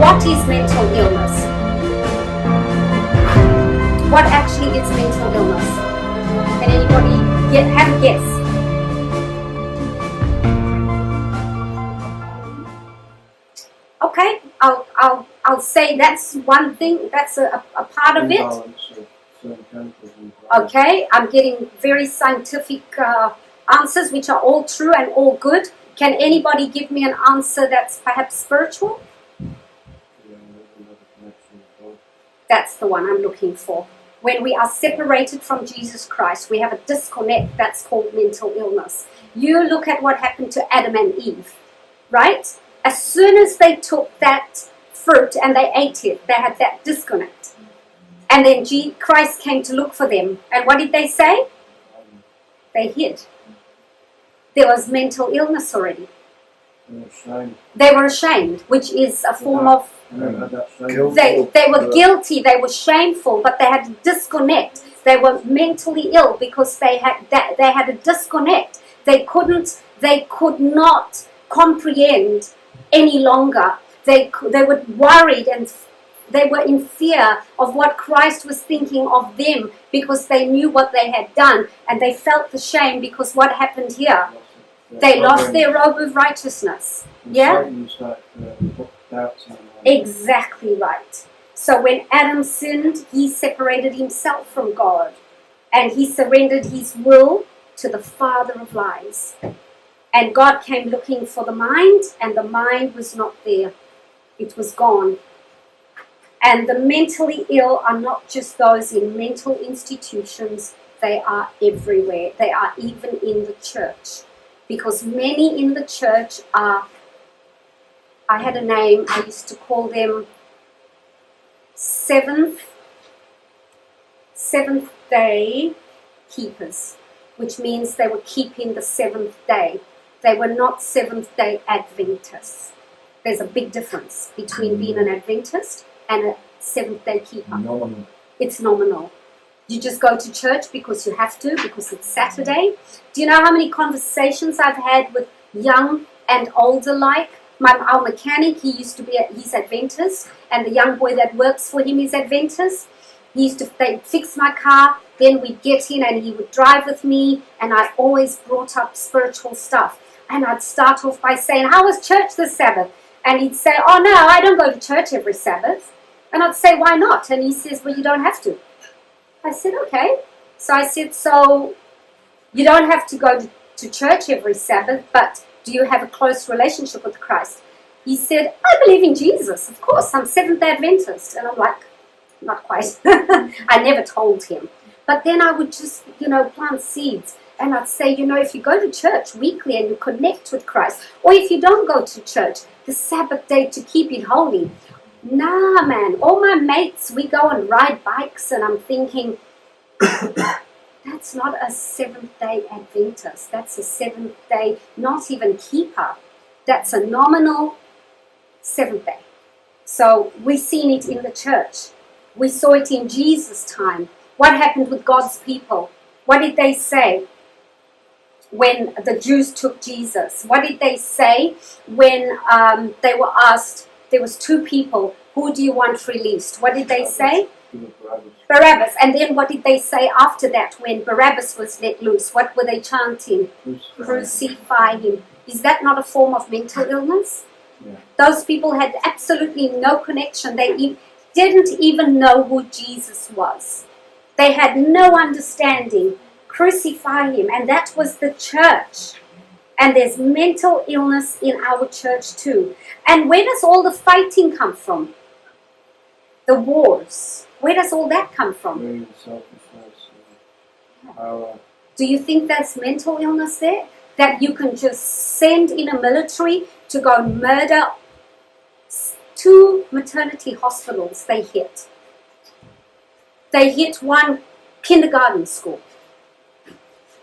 what is mental illness? What actually is mental illness? Can anybody have a guess? Okay, I'll say that's one thing. That's a part of it. Okay, I'm getting very scientific answers, which are all true and all good. Can anybody give me an answer that's perhaps spiritual? That's the one I'm looking for. When we are separated from Jesus Christ, we have a disconnect. That's called mental illness. You look at what happened to Adam and Eve, right? As soon as they took that fruit and they ate it, they had that disconnect. And then Christ came to look for them. And what did they say? They hid. There was mental illness already. They were ashamed, which is a form of... They were guilty, they were shameful, but they had a disconnect. They were mentally ill because they had a disconnect. They could not comprehend any longer. They were worried and they were in fear of what Christ was thinking of them because they knew what they had done, and they felt the shame because what happened here? They lost their robe of righteousness. Yeah? Exactly right. So when Adam sinned, he separated himself from God, and he surrendered his will to the father of lies. And God came looking for the mind, and the mind was not there. It was gone. And the mentally ill are not just those in mental institutions, they are everywhere. They are even in the church. Because many in the church are, I had a name, I used to call them seventh day keepers, which means they were keeping the seventh day. They were not Seventh Day Adventists. There's a big difference between being an Adventist and a Seventh Day keeper. Nominal. It's nominal. You just go to church because you have to, because it's Saturday. Do you know how many conversations I've had with young and older like? Our mechanic, he's Adventist, and the young boy that works for him is Adventist. They'd fix my car, then we'd get in and he would drive with me, and I always brought up spiritual stuff. And I'd start off by saying, how was church this Sabbath? And he'd say, oh no, I don't go to church every Sabbath. And I'd say, why not? And he says, well, you don't have to. I said, okay. So I said, so you don't have to go to church every Sabbath, but do you have a close relationship with Christ? He said, I believe in Jesus, of course. I'm Seventh-day Adventist. And I'm like, not quite. I never told him. But then I would just, plant seeds. And I'd say, if you go to church weekly and you connect with Christ, or if you don't go to church, the Sabbath day to keep it holy. Nah, man. All my mates, we go and ride bikes, and I'm thinking, that's not a Seventh-day Adventist. That's a Seventh-day, not even keeper. That's a nominal Seventh day. So we've seen it in the church. We saw it in Jesus' time. What happened with God's people? What did they say when the Jews took Jesus? What did they say when they were asked, there was two people, who do you want released? What did they say? Barabbas. And then what did they say after that when Barabbas was let loose? What were they chanting? Crucify him. Is that not a form of mental illness? Yeah. Those people had absolutely no connection. They didn't even know who Jesus was. They had no understanding. Crucify him. And that was the church. And there's mental illness in our church too. And where does all the fighting come from? The wars. Where does all that come from? Do you think that's mental illness there? That you can just send in a military to go and murder 2 maternity hospitals they hit. They hit 1 kindergarten school.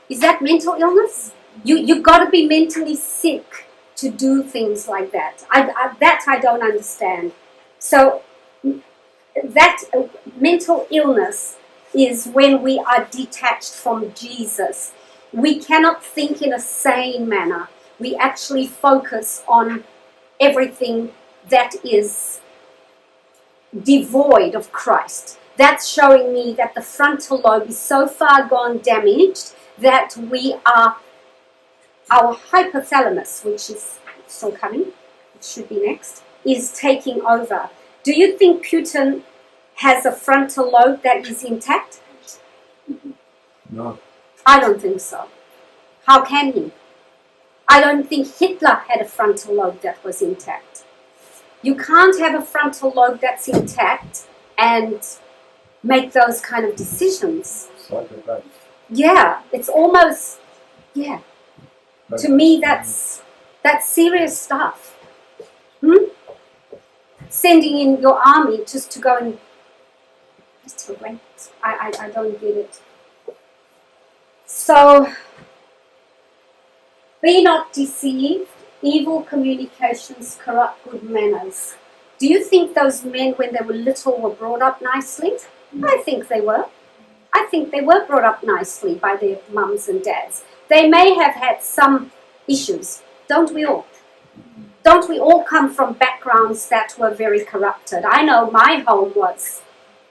Is that mental illness? You've got to be mentally sick to do things like that. That I don't understand. So that mental illness is when we are detached from Jesus. We cannot think in a sane manner. We actually focus on everything that is devoid of Christ. That's showing me that the frontal lobe is so far gone damaged that our hypothalamus, which is still coming, it should be next, is taking over. Do you think Putin has a frontal lobe that is intact? No. I don't think so. How can he? I don't think Hitler had a frontal lobe that was intact. You can't have a frontal lobe that's intact and make those kind of decisions. Yeah, it's almost, yeah. To me, that's serious stuff. Sending in your army just to go and I don't get it. So, be not deceived. Evil communications corrupt good manners. Do you think those men, when they were little, were brought up nicely? I think they were. I think they were brought up nicely by their mums and dads. They may have had some issues. Don't we all? Don't we all come from backgrounds that were very corrupted? I know my home was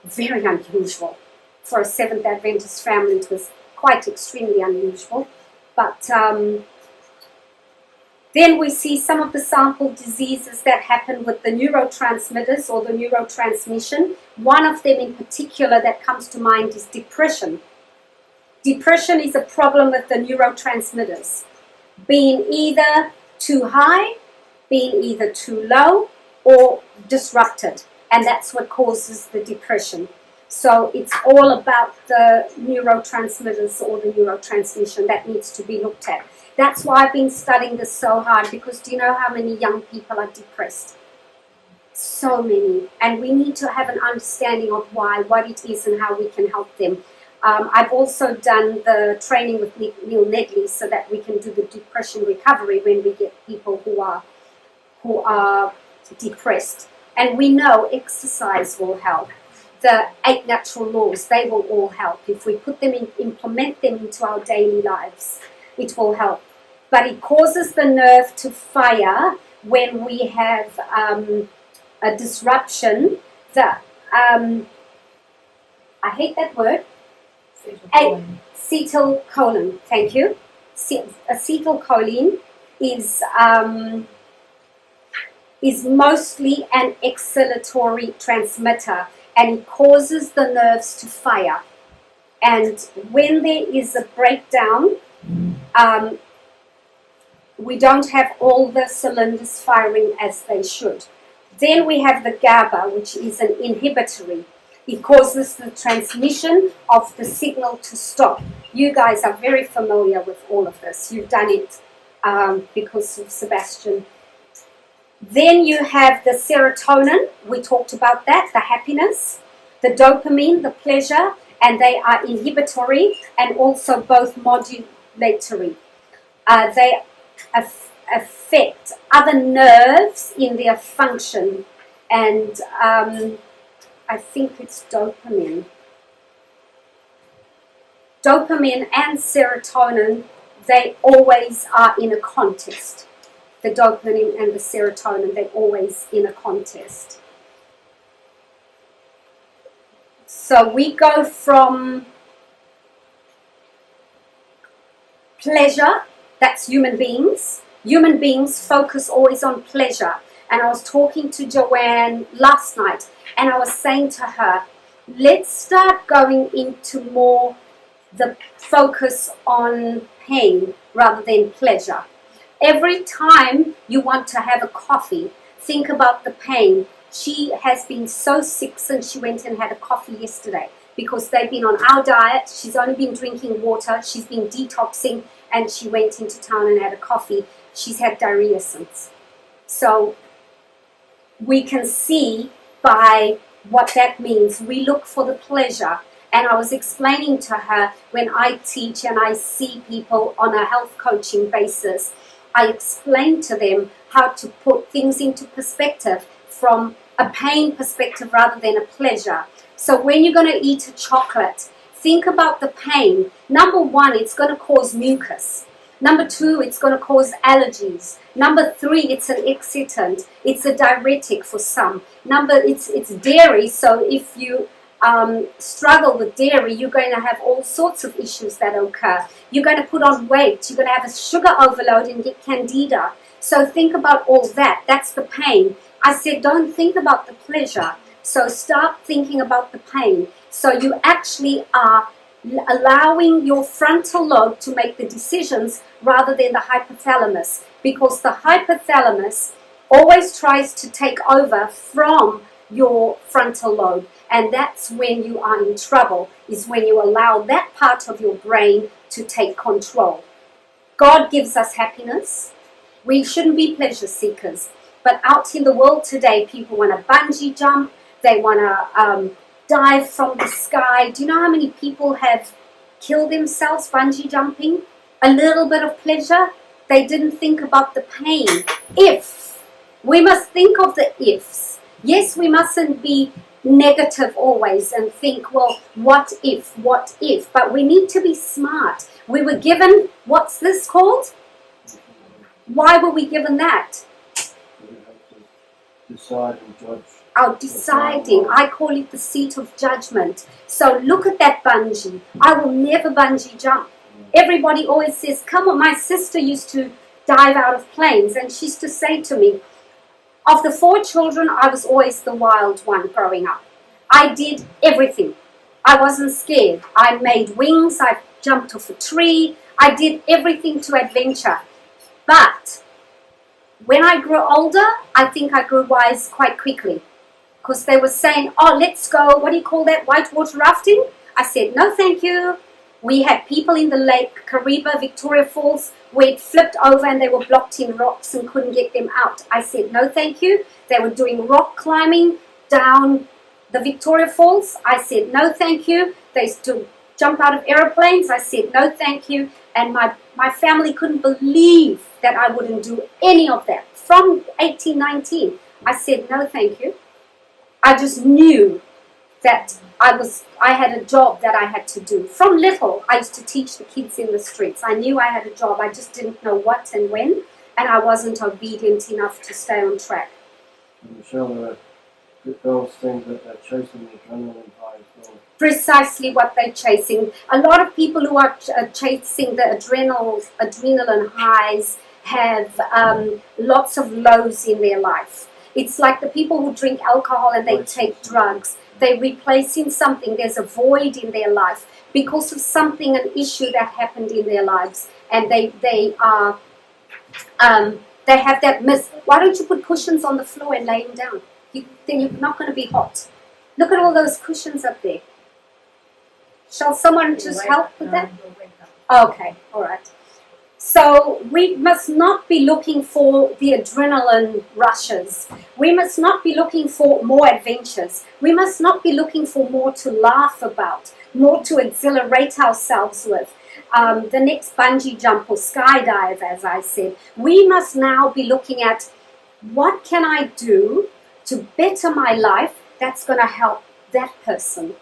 very unusual. For a Seventh Adventist family, it was quite extremely unusual. But then we see some of the sample diseases that happen with the neurotransmitters or the neurotransmission. One of them in particular that comes to mind is depression. Depression is a problem with the neurotransmitters, being either too high, being either too low, or disrupted. And that's what causes the depression. So it's all about the neurotransmitters or the neurotransmission that needs to be looked at. That's why I've been studying this so hard, because do you know how many young people are depressed? So many. And we need to have an understanding of why, what it is, and how we can help them. I've also done the training with Neil Nedley so that we can do the depression recovery when we get people who are depressed. And we know exercise will help. The 8 natural laws, they will all help. If we put them in, implement them into our daily lives, it will help. But it causes the nerve to fire when we have a disruption. I hate that word. Acetylcholine. Thank you. Acetylcholine is mostly an exhalatory transmitter, and it causes the nerves to fire. And when there is a breakdown, we don't have all the cylinders firing as they should. Then we have the GABA, which is an inhibitory. It causes the transmission of the signal to stop. You guys are very familiar with all of this. You've done it because of Sebastian. Then you have the serotonin. We talked about that, the happiness. The dopamine, the pleasure, and they are inhibitory and also both modulatory. They affect other nerves in their function, and I think it's dopamine. Dopamine and serotonin, they always are in a contest. The dopamine and the serotonin, they're always in a contest. So we go from pleasure, that's human beings. Human beings focus always on pleasure. And I was talking to Joanne last night, and I was saying to her, let's start going into more the focus on pain rather than pleasure. Every time you want to have a coffee, think about the pain. She has been so sick since she went and had a coffee yesterday because they've been on our diet. She's only been drinking water. She's been detoxing, and she went into town and had a coffee. She's had diarrhea since. So we can see by what that means. We look for the pleasure. And I was explaining to her, when I teach and I see people on a health coaching basis, I explain to them how to put things into perspective from a pain perspective rather than a pleasure. So when you're going to eat a chocolate, think about the pain. Number one, it's going to cause mucus. Number 2, it's going to cause allergies. Number 3, it's an excitant. It's a diuretic for some. It's dairy, so if you struggle with dairy, you're going to have all sorts of issues that occur. You're going to put on weight. You're going to have a sugar overload and get candida. So think about all that. That's the pain. I said, don't think about the pleasure. So start thinking about the pain. So you actually are allowing your frontal lobe to make the decisions rather than the hypothalamus, because the hypothalamus always tries to take over from your frontal lobe, and that's when you are in trouble, is when you allow that part of your brain to take control. God gives us happiness. We shouldn't be pleasure seekers, but out in the world today, people want to bungee jump, they want to dive from the sky. Do you know how many people have killed themselves bungee jumping? A little bit of pleasure. They didn't think about the pain. If. We must think of the ifs. Yes, we mustn't be negative always and think, well, what if? But we need to be smart. We were given, what's this called? Why were we given that? Decide and judge. Our deciding. I call it the seat of judgment. So look at that bungee. I will never bungee jump. Everybody always says, come on, my sister used to dive out of planes, and she used to say to me, of the 4 children, I was always the wild one growing up. I did everything. I wasn't scared. I made wings. I jumped off a tree. I did everything to adventure. But when I grew older, I think I grew wise quite quickly, because they were saying, oh, let's go, what do you call that, whitewater rafting? I said, no, thank you. We had people in the lake, Kariba, Victoria Falls, where it flipped over and they were blocked in rocks and couldn't get them out. I said, no, thank you. They were doing rock climbing down the Victoria Falls. I said, no, thank you. They used to jump out of aeroplanes. I said, no, thank you. And my family couldn't believe that I wouldn't do any of that. From 18, 19, I said, no, thank you. I just knew that I had a job that I had to do. From little, I used to teach the kids in the streets. I knew I had a job. I just didn't know what and when, and I wasn't obedient enough to stay on track. Michele, the girls think that they're chasing the adrenaline high as well. Precisely what they're chasing. A lot of people who are chasing the adrenaline highs have lots of lows in their life. It's like the people who drink alcohol and they take drugs. They're replacing something. There's a void in their life because of something, an issue that happened in their lives, and they have that miss. Why don't you put cushions on the floor and lay them down? Then you're not going to be hot. Look at all those cushions up there. Shall someone just help with that? Okay, all right. So we must not be looking for the adrenaline rushes. We must not be looking for more adventures. We must not be looking for more to laugh about, more to exhilarate ourselves with. The next bungee jump or skydive, as I said. We must now be looking at what can I do to better my life that's going to help that person.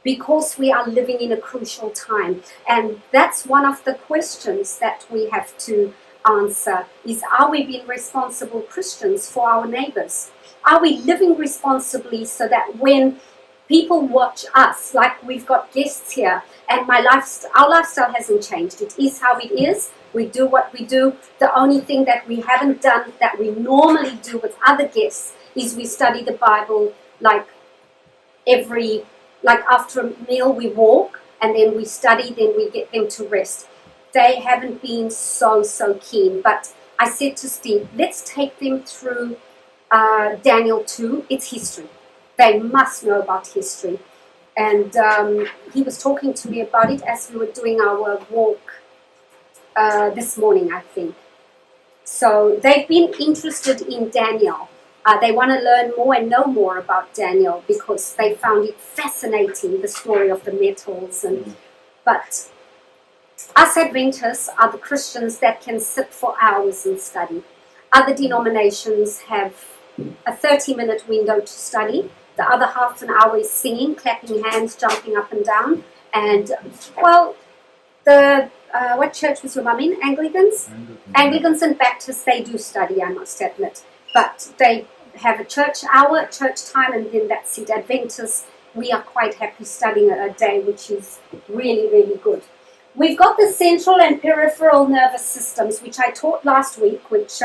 Because we are living in a crucial time. And that's one of the questions that we have to answer is, are we being responsible Christians for our neighbors? Are we living responsibly so that when people watch us, like we've got guests here, and our lifestyle hasn't changed. It is how it is. We do what we do. The only thing that we haven't done that we normally do with other guests is we study the Bible like after a meal we walk, and then we study, then we get them to rest. They haven't been so keen. But I said to Steve, let's take them through Daniel 2. It's history. They must know about history. And he was talking to me about it as we were doing our walk this morning, I think. So they've been interested in Daniel. They want to learn more and know more about Daniel because they found it fascinating, the story of the metals. But us Adventists are the Christians that can sit for hours and study. Other denominations have a 30-minute window to study. The other half an hour is singing, clapping hands, jumping up and down. And, well, what church was your mum in? Anglicans? Anglicans and Baptists, they do study, I must admit. But they have a church hour, church time, and then that's it. Adventists, we are quite happy studying a day, which is really, really good. We've got the central and peripheral nervous systems, which I taught last week, which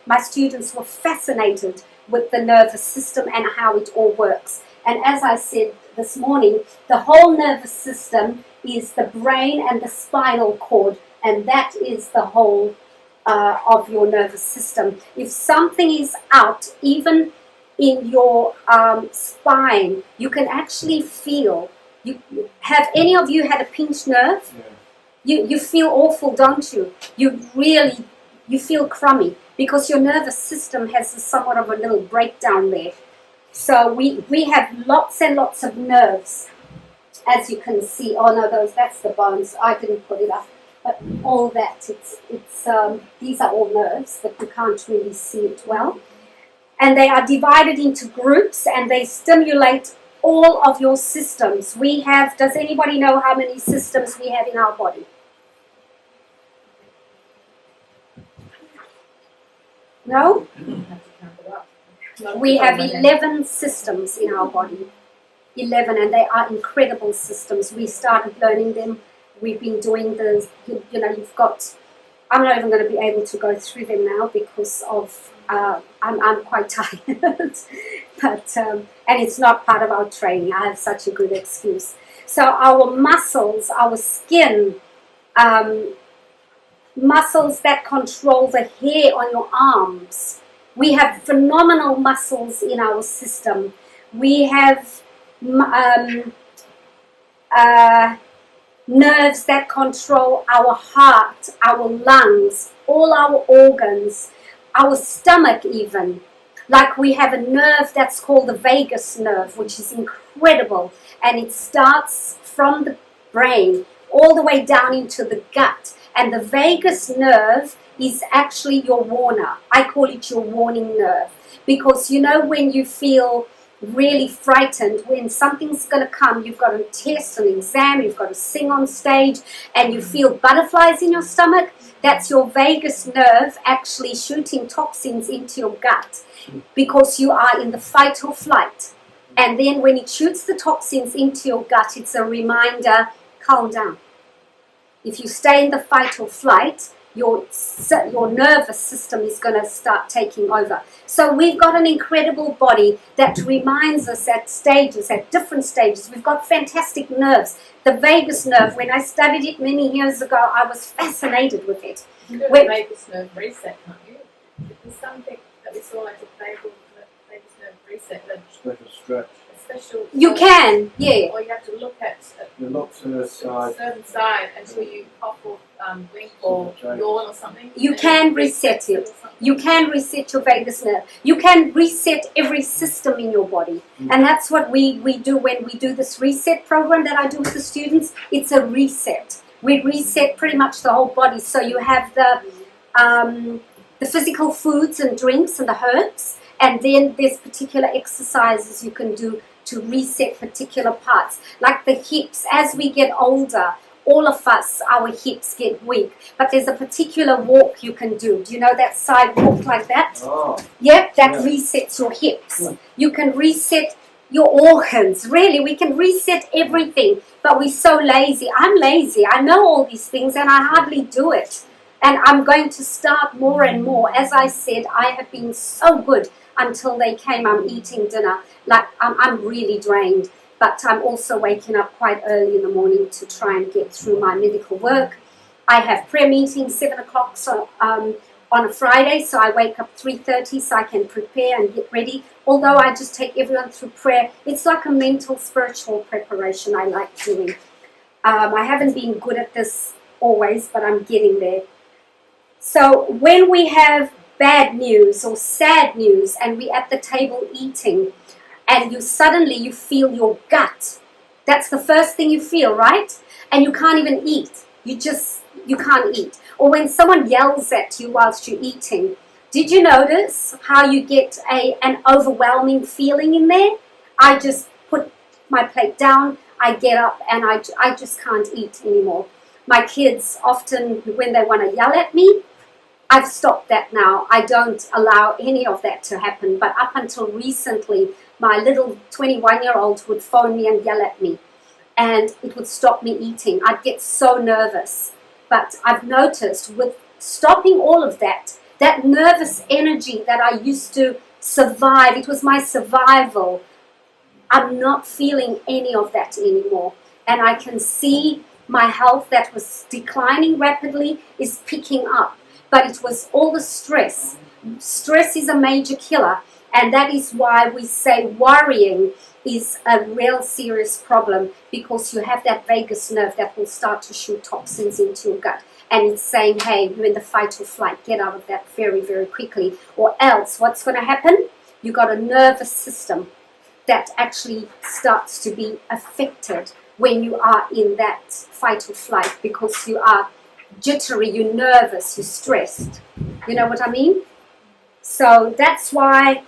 my students were fascinated with the nervous system and how it all works. And as I said this morning, the whole nervous system is the brain and the spinal cord, and that is the whole of your nervous system. If something is out, even in your spine, you can actually feel. Have any of you had a pinched nerve? Yeah. You feel awful, don't you? You feel crummy because your nervous system has somewhat of a little breakdown there. So we have lots and lots of nerves, as you can see. Oh no, that's the bones. I didn't put it up, but all that it's these are all nerves, but you can't really see it well. And they are divided into groups, and they stimulate all of your systems. We have. Does anybody know how many systems we have in our body? No? We have 11 systems in our body. 11, and they are incredible systems. We started learning them. We've been doing the, you've got, I'm not even going to be able to go through them now because of, I'm quite tired. But, and it's not part of our training. I have such a good excuse. So our muscles, our skin, muscles that control the hair on your arms. We have phenomenal muscles in our system. We have nerves that control our heart, our lungs, all our organs, our stomach even. Like we have a nerve that's called the vagus nerve, which is incredible. And it starts from the brain all the way down into the gut. And the vagus nerve is actually your warner. I call it your warning nerve. Because when you feel really frightened, when something's going to come, you've got a test, an exam, you've got to sing on stage, and you feel butterflies in your stomach, that's your vagus nerve actually shooting toxins into your gut because you are in the fight or flight. And then when it shoots the toxins into your gut, it's a reminder, calm down. If you stay in the fight or flight, your nervous system is going to start taking over. So we've got an incredible body that reminds us at different stages. We've got fantastic nerves. The vagus nerve, when I studied it many years ago, I was fascinated with it. You can do a vagus nerve reset, can't you? There's something that we saw like a vagus nerve reset. Special stretch. You can, yeah. Or you have to look at You look to the side. a certain side until you cough or blink or yawn or something. You can reset it. You can reset your vagus nerve. You can reset every system in your body. And that's what we do when we do this reset program that I do with the students. It's a reset. We reset pretty much the whole body. So you have the physical foods and drinks and the herbs. And then there's particular exercises you can do to reset particular parts. Like the hips, as we get older, all of us, our hips get weak. But there's a particular walk you can do. Do you know that side walk like that? Oh. Yep, that resets your hips. You can reset your organs. Really, we can reset everything. But we're so lazy. I'm lazy. I know all these things and I hardly do it. And I'm going to start more and more. As I said, I have been so good until they came. I'm eating dinner. Like, I'm really drained. But I'm also waking up quite early in the morning to try and get through my medical work. I have prayer meetings 7 o'clock on a Friday, so I wake up 3:30 so I can prepare and get ready. Although I just take everyone through prayer, it's like a mental, spiritual preparation I like doing. I haven't been good at this always, but I'm getting there. So when we have bad news or sad news and we're at the table eating and you feel your gut, that's the first thing you feel, right? And you can't even eat. You can't eat. Or when someone yells at you whilst you're eating, did you notice how you get an overwhelming feeling in there? I just put my plate down, I get up and I just can't eat anymore. My kids often, when they want to yell at me, I've stopped that now. I don't allow any of that to happen. But up until recently, my little 21-year-old would phone me and yell at me, and it would stop me eating. I'd get so nervous. But I've noticed with stopping all of that, that nervous energy that I used to survive, it was my survival. I'm not feeling any of that anymore. And I can see my health that was declining rapidly is picking up. But it was all the stress. Stress is a major killer. And that is why we say worrying is a real serious problem, because you have that vagus nerve that will start to shoot toxins into your gut. And it's saying, hey, you're in the fight or flight. Get out of that very, very quickly. Or else, what's going to happen? You've got a nervous system that actually starts to be affected when you are in that fight or flight, because you are jittery, you're nervous, you're stressed. You know what I mean? So that's why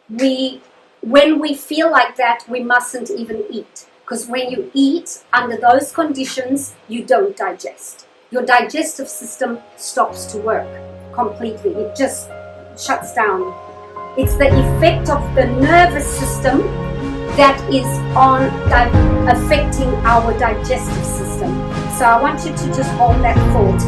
when we feel like that, we mustn't even eat. Because when you eat under those conditions, you don't digest. Your digestive system stops to work completely. It just shuts down. It's the effect of the nervous system that is on affecting our digestive system. So I want you to just hold that thought.